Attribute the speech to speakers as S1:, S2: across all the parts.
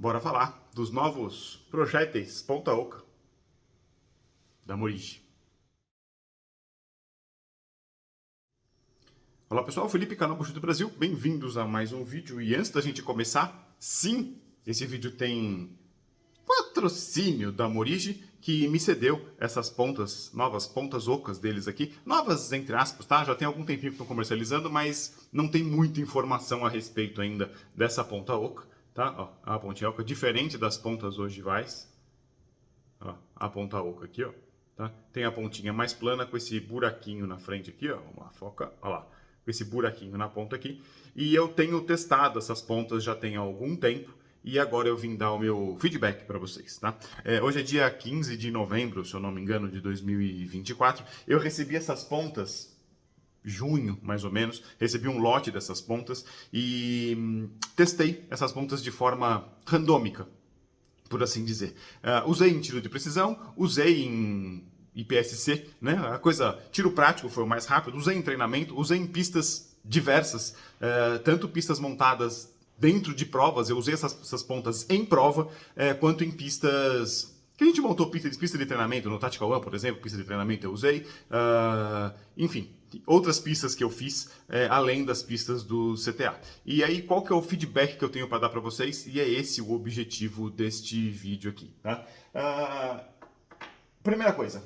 S1: Bora falar dos novos projéteis ponta oca da Morigi. Olá pessoal, Felipe, canal Bushi do Brasil, bem-vindos a mais um vídeo. E antes da gente começar, sim, esse vídeo tem patrocínio da Morigi, que me cedeu essas pontas, novas pontas ocas deles aqui. Novas, entre aspas, tá? Já tem algum tempinho que estão comercializando, mas não tem muita informação a respeito ainda dessa ponta oca, tá? Ó, a pontinha oca, diferente das pontas ogivais. Ó, a ponta oca aqui, ó. Tá? Tem a pontinha mais plana com esse buraquinho na frente aqui, ó. Uma foca, ó lá. Com esse buraquinho na ponta aqui. E eu tenho testado essas pontas já tem algum tempo. E agora eu vim dar o meu feedback para vocês, tá? Hoje é dia 15 de novembro, se eu não me engano, de 2024. Eu recebi essas pontas junho, mais ou menos, recebi um lote dessas pontas e testei essas pontas de forma randômica, por assim dizer. Usei em tiro de precisão, usei em IPSC, né? A coisa, tiro prático foi o mais rápido, usei em treinamento, usei em pistas diversas, tanto pistas montadas dentro de provas, eu usei essas pontas em prova, quanto em pistas que a gente montou pista de treinamento, no Tactical One, por exemplo, pista de treinamento eu usei, enfim, outras pistas que eu fiz, além das pistas do CTA. E aí, qual que é o feedback que eu tenho para dar para vocês? E é esse o objetivo deste vídeo aqui, tá? Primeira coisa,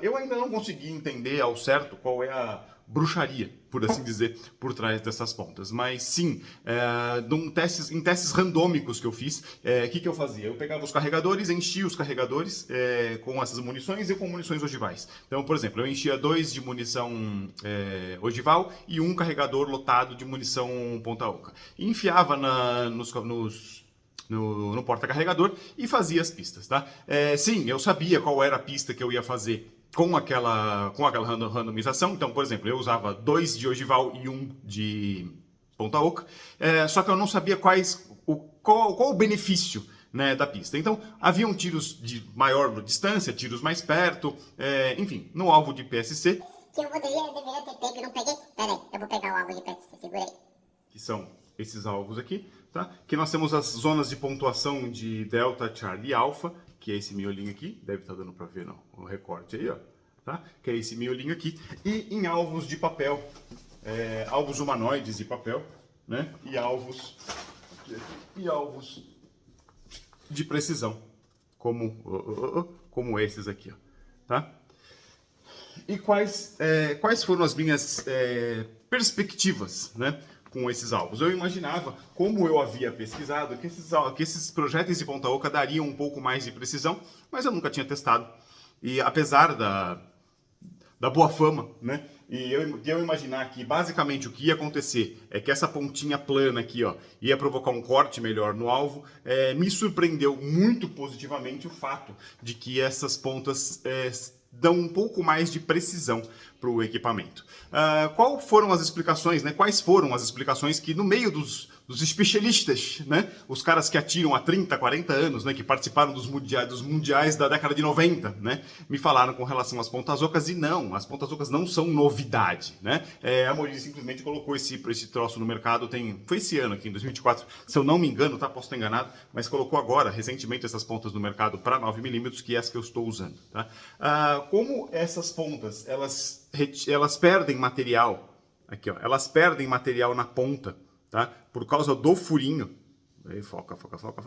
S1: eu ainda não consegui entender ao certo qual é a bruxaria, por assim dizer, por trás dessas pontas. Mas sim, em testes randômicos que eu fiz, o que eu fazia? Eu pegava os carregadores, enchia os carregadores com essas munições e com munições ogivais. Então, por exemplo, eu enchia 2 de munição ogival e um carregador lotado de munição ponta oca. E enfiava no porta-carregador e fazia as pistas, tá? Sim, eu sabia qual era a pista que eu ia fazer com aquela randomização. Então, por exemplo, eu usava 2 de ogival e 1 de ponta oca, só que eu não sabia qual o benefício, né, da pista. Então, haviam tiros de maior distância, tiros mais perto, enfim, no alvo de PSC.
S2: Que eu deveria ter pego e não peguei. Pera aí, eu vou pegar o alvo de PSC, segura aí.
S1: Que são esses alvos aqui, tá? Que nós temos as zonas de pontuação de Delta, Charlie e Alpha, que é esse miolinho aqui, deve estar dando para ver no recorte aí, ó, tá? Que é esse miolinho aqui, e em alvos de papel, alvos humanoides de papel, né? E alvos de precisão, como esses aqui, ó, tá? E quais foram as minhas perspectivas, né, com esses alvos? Eu imaginava, como eu havia pesquisado, que esses projéteis de ponta oca dariam um pouco mais de precisão, mas eu nunca tinha testado. E apesar da boa fama, né, e eu imaginar que basicamente o que ia acontecer é que essa pontinha plana aqui, ó, ia provocar um corte melhor no alvo, me surpreendeu muito positivamente o fato de que essas pontas dão um pouco mais de precisão para o equipamento. Quais foram as explicações, né? Quais foram as explicações que no meio dos especialistas, né? Os caras que atiram há 30, 40 anos, né? Que participaram dos mundiais da década de 90, né? Me falaram com relação às pontas ocas e não, as pontas ocas não são novidade, né? A Morigi simplesmente colocou esse troço no mercado, foi esse ano aqui, em 2024, se eu não me engano, tá? Posso estar enganado, mas colocou agora, recentemente, essas pontas no mercado para 9mm, que é essa que eu estou usando, tá? Como essas pontas, elas perdem material, aqui ó, elas perdem material na ponta, tá? Por causa do furinho, aí, foca,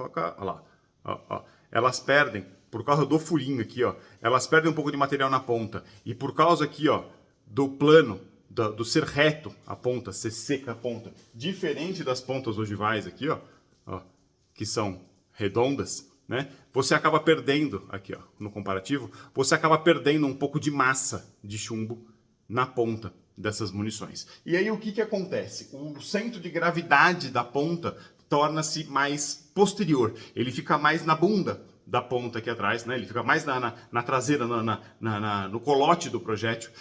S1: olha lá, ó. Elas perdem, por causa do furinho aqui, ó, elas perdem um pouco de material na ponta, e por causa aqui, ó, do plano, do ser reto a ponta, ser seca a ponta, diferente das pontas ogivais aqui, ó, que são redondas, né? Você acaba perdendo, aqui ó, no comparativo, você acaba perdendo um pouco de massa de chumbo na ponta dessas munições. E aí o que acontece? O centro de gravidade da ponta torna-se mais posterior, ele fica mais na bunda da ponta aqui atrás, né? Ele fica mais na traseira, no colote do projétil,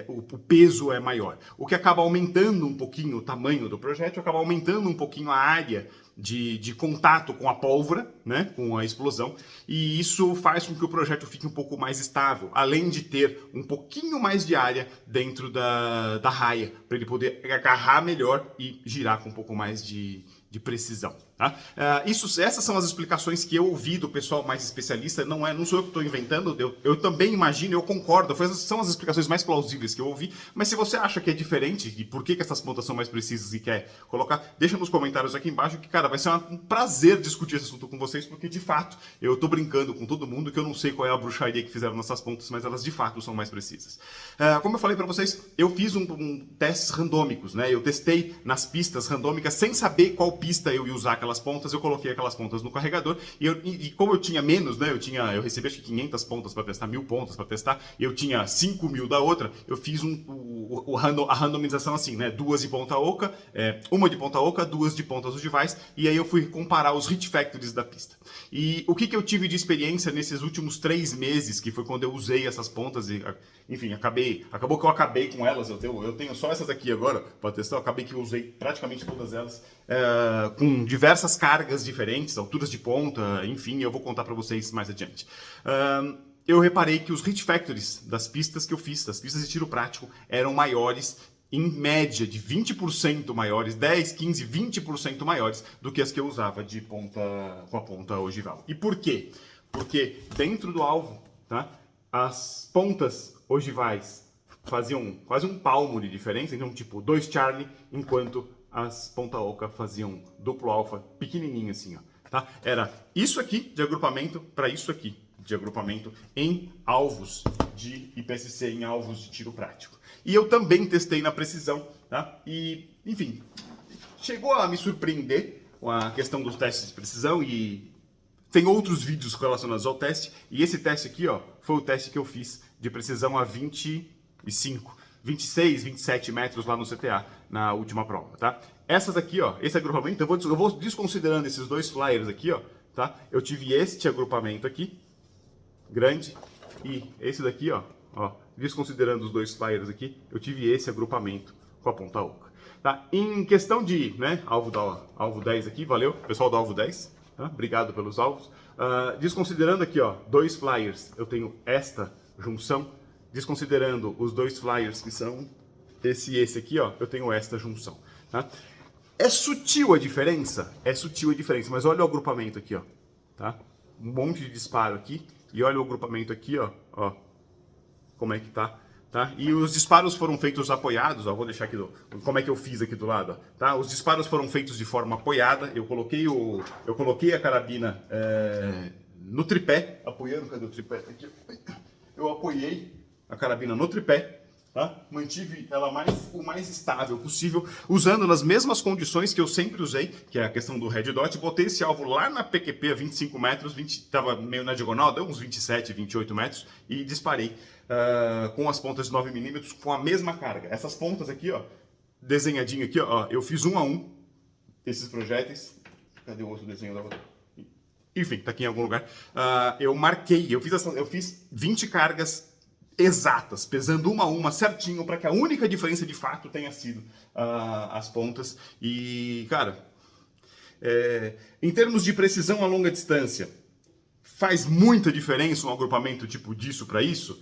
S1: o peso é maior. O que acaba aumentando um pouquinho o tamanho do projétil, acaba aumentando um pouquinho a área de contato com a pólvora, né? Com a explosão, e isso faz com que o projétil fique um pouco mais estável, além de ter um pouquinho mais de área dentro da raia, para ele poder agarrar melhor e girar com um pouco mais de de precisão. Tá? Essas são as explicações que eu ouvi do pessoal mais especialista, não sou eu que estou inventando, eu também imagino, eu concordo, são as explicações mais plausíveis que eu ouvi, mas se você acha que é diferente e por que essas pontas são mais precisas e quer colocar, deixa nos comentários aqui embaixo que, cara, vai ser um prazer discutir esse assunto com vocês, porque de fato, eu estou brincando com todo mundo que eu não sei qual é a bruxaria que fizeram nessas pontas, mas elas de fato são mais precisas. Como eu falei para vocês, eu fiz testes randômicos, né? Eu testei nas pistas randômicas sem saber qual pista eu ia usar aquelas pontas, eu coloquei aquelas pontas no carregador e como eu tinha menos, né? Eu recebi acho que 500 pontas para testar, 1000 pontas para testar, e eu tinha 5.000 da outra, eu fiz a randomização assim, né? 2 de ponta oca, uma de ponta oca, 2 de pontas ogivais, e aí eu fui comparar os hit factors da pista. E o que eu tive de experiência nesses últimos 3 meses, que foi quando eu usei essas pontas e, enfim, acabou que eu acabei com elas, eu tenho só essas aqui agora para testar, eu acabei que eu usei praticamente todas elas, com diversas cargas diferentes, alturas de ponta, enfim, eu vou contar para vocês mais adiante. Eu reparei que os hit factors das pistas que eu fiz, das pistas de tiro prático, eram maiores, em média de 20% maiores, 10, 15, 20% maiores do que as que eu usava com a ponta ogival. E por quê? Porque dentro do alvo, tá, as pontas ogivais faziam quase um palmo de diferença, então tipo 2 Charlie, enquanto as ponta oca faziam duplo alfa, pequenininho assim, ó, tá? Era isso aqui de agrupamento para isso aqui de agrupamento em alvos de IPSC, em alvos de tiro prático. E eu também testei na precisão, tá? E, enfim, chegou a me surpreender com a questão dos testes de precisão e tem outros vídeos relacionados ao teste. E esse teste aqui, ó, foi o teste que eu fiz de precisão a 26, 27 metros lá no CTA, na última prova, tá? Essas aqui, ó, esse agrupamento, eu vou desconsiderando esses 2 flyers aqui, ó, tá? Eu tive este agrupamento aqui, grande, e esse daqui, ó, desconsiderando os 2 flyers aqui, eu tive esse agrupamento com a ponta oca. Tá? Em questão de, né, alvo 10 aqui, valeu, pessoal do alvo 10, tá? Obrigado pelos alvos. Desconsiderando aqui, ó, 2 flyers, eu tenho esta junção, desconsiderando os 2 flyers que são esse e esse aqui, ó, eu tenho esta junção. Tá? É sutil a diferença? É sutil a diferença, mas olha o agrupamento aqui, ó, tá? Um monte de disparo aqui, e olha o agrupamento aqui, ó, como é que tá, tá? E os disparos foram feitos apoiados, ó, vou deixar aqui, como é que eu fiz aqui do lado, ó, tá? Os disparos foram feitos de forma apoiada, eu coloquei a carabina no tripé, apoiando, cadê o tripé? Aqui, eu apoiei a carabina no tripé, tá? Mantive ela o mais estável possível, usando nas mesmas condições que eu sempre usei, que é a questão do red dot. Botei esse alvo lá na PQP a 25 metros, estava meio na diagonal, deu uns 27, 28 metros, e disparei com as pontas de 9mm com a mesma carga. Essas pontas aqui, ó, desenhadinho aqui, ó, eu fiz 1 a 1 esses projéteis. Cadê o outro desenho da outra? Enfim, tá aqui em algum lugar. Eu marquei, eu fiz 20 cargas exatas, pesando uma a uma certinho, para que a única diferença de fato tenha sido as pontas. E, cara, em termos de precisão a longa distância, faz muita diferença um agrupamento tipo disso para isso?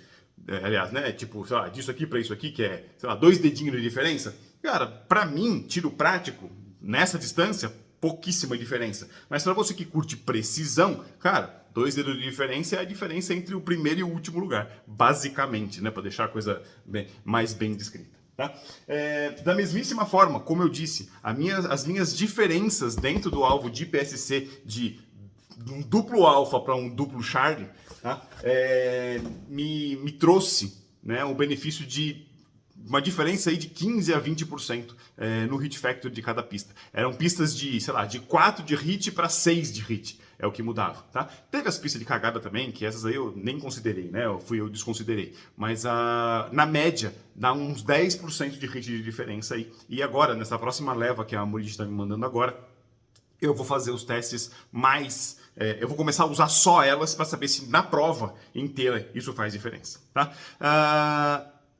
S1: Aliás, né, tipo, sei lá, disso aqui para isso aqui, que é, sei lá, 2 dedinhos de diferença? Cara, para mim, tiro prático, nessa distância, pouquíssima diferença. Mas para você que curte precisão, cara, 2 dedos de diferença é a diferença entre o primeiro e o último lugar, basicamente, né, para deixar a coisa mais bem descrita. Tá? Da mesmíssima forma, como eu disse, as minhas diferenças dentro do alvo de IPSC de um duplo alfa para um duplo Charlie, tá? Me trouxe, né, o benefício de uma diferença aí de 15 a 20% no hit factor de cada pista. Eram pistas de, sei lá, de 4 de hit para 6 de hit. É o que mudava, tá? Teve as pistas de cagada também, que essas aí eu nem considerei, né? Eu desconsiderei. Mas na média, dá uns 10% de hit de diferença aí. E agora, nessa próxima leva que a Morid está me mandando agora, eu vou fazer os testes mais... eu vou começar a usar só elas para saber se na prova inteira isso faz diferença, tá?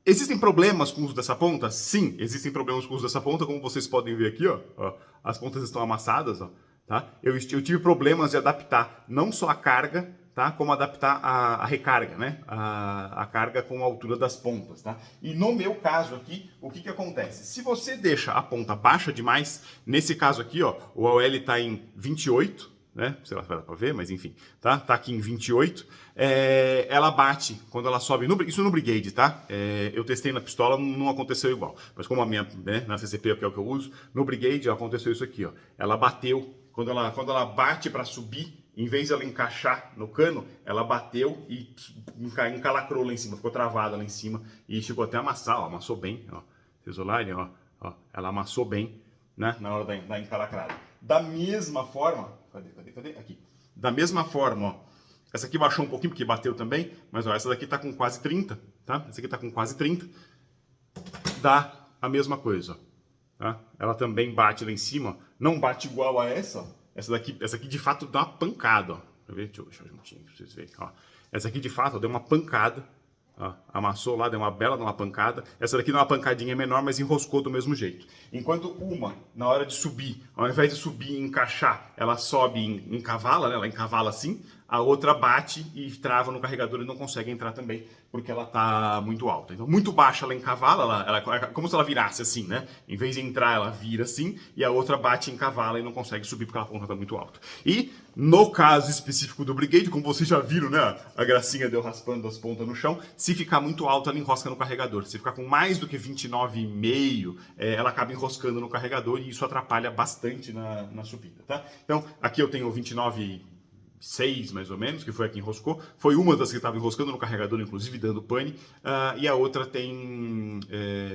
S1: Existem problemas com o uso dessa ponta? Sim, existem problemas com o uso dessa ponta, como vocês podem ver aqui, ó, as pontas estão amassadas, ó, tá? Eu tive problemas de adaptar não só a carga, tá? Como adaptar a recarga, né? A carga com a altura das pontas, tá? E no meu caso aqui, o que acontece? Se você deixa a ponta baixa demais, nesse caso aqui, ó, o OL está em 28, né? Sei lá se vai dar para ver, mas enfim, tá? Tá aqui em 28. Ela bate quando ela sobe, isso no Brigade, tá? Eu testei na pistola, não aconteceu igual. Mas como a minha, né, na CCP, que é o que eu uso, no Brigade ó, aconteceu isso aqui, ó. Ela bateu, quando ela bate para subir, em vez de ela encaixar no cano, ela bateu e encalacrou lá em cima, ficou travada lá em cima e chegou até a amassar, ó, amassou bem, ó. Vocês olharem, ó, ela amassou bem, né, na hora da encalacrada. Da mesma forma, cadê? Aqui. Da mesma forma, ó, essa aqui baixou um pouquinho porque bateu também, mas ó, essa daqui tá com quase 30, tá? Essa aqui tá com quase 30. Dá a mesma coisa, ó, tá? Ela também bate lá em cima, ó. Não bate igual a essa, ó. Essa aqui de fato dá uma pancada, ó. Deixa eu deixar juntinho pra vocês verem, ó. Essa aqui de fato ó, deu uma pancada, ó. Amassou lá, deu uma bela de uma pancada. Essa daqui deu uma pancadinha menor, mas enroscou do mesmo jeito. Enquanto uma, na hora de subir, ao invés de subir e encaixar, ela sobe e encavala, né? Ela encavala assim. A outra bate e trava no carregador e não consegue entrar também, porque ela tá muito alta. Então, muito baixa ela encavala, ela é como se ela virasse assim, né? Em vez de entrar, ela vira assim, e a outra bate e encavala e não consegue subir porque a ponta tá muito alta. E, no caso específico do Brigade, como vocês já viram, né? A gracinha deu raspando as pontas no chão, se ficar muito alta, ela enrosca no carregador. Se ficar com mais do que 29,5, ela acaba enroscando no carregador e isso atrapalha bastante na subida, tá? Então, aqui eu tenho 29,6 mais ou menos, que foi a que enroscou. Foi uma das que estava enroscando no carregador, inclusive dando pane. E a outra tem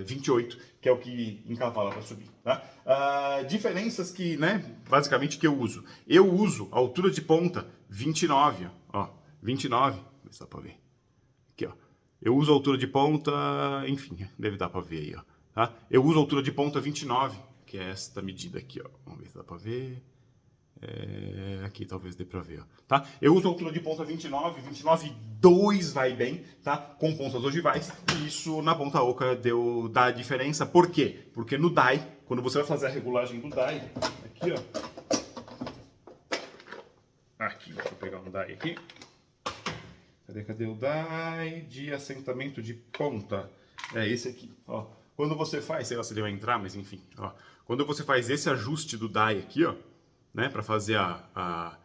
S1: 28, que é o que encavala para subir. Tá? Diferenças que, né, basicamente que eu uso. Eu uso a altura de ponta 29, ó. 29, vê se dá para ver. Aqui, ó. Eu uso a altura de ponta, enfim, deve dar para ver aí, ó. Tá? Eu uso a altura de ponta 29, que é esta medida aqui, ó. Vamos ver se dá para ver. Aqui talvez dê pra ver, ó, tá? Eu uso a altura de ponta 29,2 vai bem, tá? Com pontas ogivais, e isso na ponta oca dá a diferença. Por quê? Porque no die, quando você vai fazer a regulagem do die, aqui, ó. Aqui, deixa eu pegar um die aqui. Cadê o die de assentamento de ponta? É esse aqui, ó. Quando você faz, sei lá se ele vai entrar, mas enfim, ó. Quando você faz esse ajuste do die aqui, ó, né, para fazer a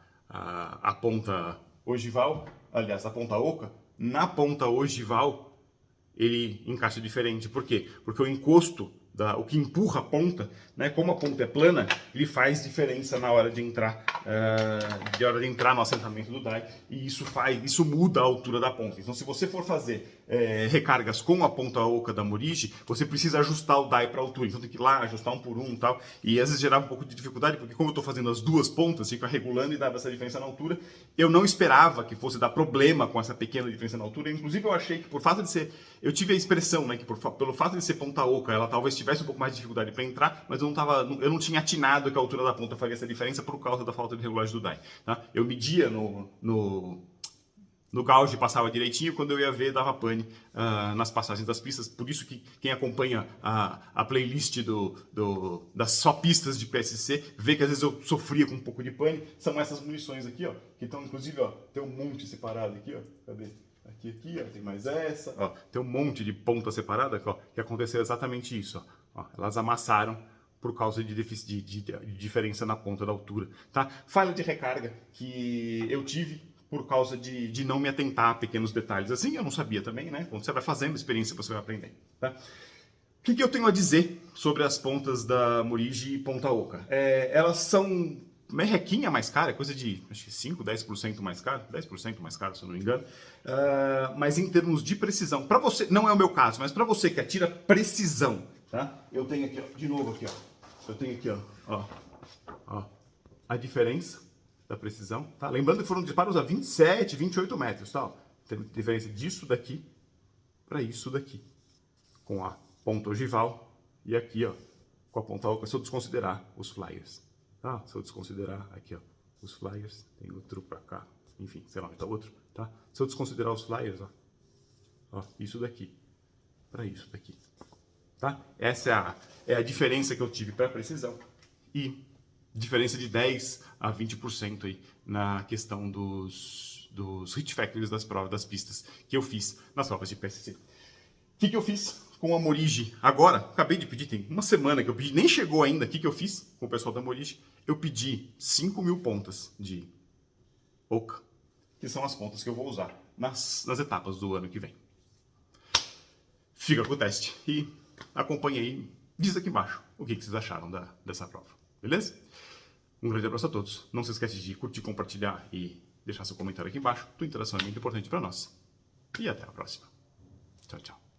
S1: ponta ogival, aliás, a ponta oca, na ponta ogival ele encaixa diferente. Por quê? Porque o encosto, o que empurra a ponta, né, como a ponta é plana, ele faz diferença na hora de entrar, no assentamento do die, e isso muda a altura da ponta. Então, se você for fazer recargas com a ponta oca da Morigi, você precisa ajustar o die para a altura. Então, tem que ir lá, ajustar um por um e tal. E às vezes gerava um pouco de dificuldade, porque como eu estou fazendo as duas pontas, fica regulando e dava essa diferença na altura. Eu não esperava que fosse dar problema com essa pequena diferença na altura. Inclusive, eu achei que por fato de ser... Eu tive a expressão, né, que pelo fato de ser ponta oca, ela talvez tivesse um pouco mais de dificuldade para entrar, mas eu não tinha atinado que a altura da ponta faria essa diferença por causa da falta de regulagem do die. Tá? Eu media no gauge, passava direitinho, quando eu ia ver dava pane nas passagens das pistas. Por isso que quem acompanha a playlist das só pistas de PSC vê que às vezes eu sofria com um pouco de pane. São essas munições aqui, ó, que estão inclusive, ó, tem um monte separado aqui, ó. Cadê? Aqui, ó, tem mais essa, ó, tem um monte de ponta separada, ó, que aconteceu exatamente isso, ó. Elas amassaram por causa de diferença na ponta da altura, tá? Falha de recarga que eu tive por causa de não me atentar a pequenos detalhes. Assim, eu não sabia também, né? Quando você vai fazendo experiência, você vai aprendendo, tá? O que eu tenho a dizer sobre as pontas da Morigi e ponta oca? Elas são merrequinha mais cara, coisa de acho que 5, 10% mais caro, 10% mais caro, se eu não me engano. Mas em termos de precisão, para você, não é o meu caso, mas para você que atira precisão, tá? Eu tenho aqui, ó, de novo aqui, ó. Eu tenho aqui, ó, a diferença da precisão, tá? Lembrando que foram disparos a 27, 28 metros, tá? Tem diferença disso daqui para isso daqui, com a ponta ogival e aqui, ó, com a ponta oca, se eu desconsiderar os flyers, tá? Se eu desconsiderar aqui, ó, os flyers, tem outro para cá, enfim, sei lá, tá outro, tá? Se eu desconsiderar os flyers, ó, isso daqui para isso daqui, tá? Essa é a diferença que eu tive para precisão e diferença de 10 a 20% aí na questão dos dos hit factors das provas, das pistas que eu fiz nas provas de PSC. O que eu fiz com a Morigi agora? Acabei de pedir, tem uma semana que eu pedi, nem chegou ainda. O que eu fiz com o pessoal da Morigi? Eu pedi 5.000 pontas de Oca, que são as pontas que eu vou usar nas etapas do ano que vem. Fica com o teste e acompanhe aí, diz aqui embaixo o que vocês acharam dessa prova, beleza? Um grande abraço a todos, não se esquece de curtir, compartilhar e deixar seu comentário aqui embaixo, tua interação é muito importante para nós. E até a próxima. Tchau, tchau.